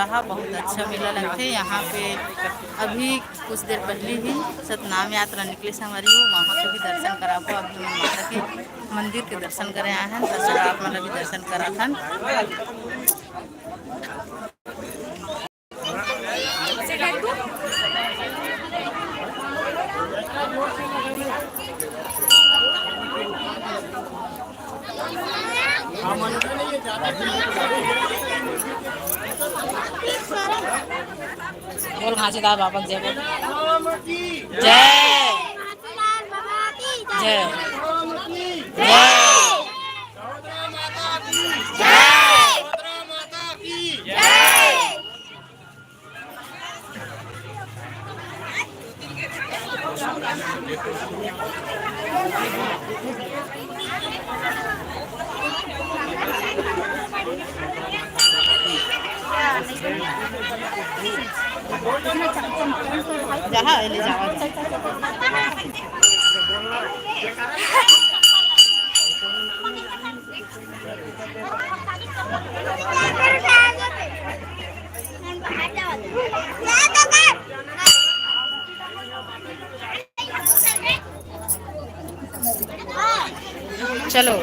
रहा, बहुत अच्छा मेला लगता है यहाँ पे। अभी कुछ देर पहले ही सतनाम यात्रा निकले से हमारी हो, वहाँ पे भी दर्शन करा को। अभी हम माता के मंदिर के दर्शन करे आए हैं, तो चलो आप मतलब भी दर्शन करा था। बोल घासीदार बाबा जय बोल। जय जय जहाँ ले जाओ। चलो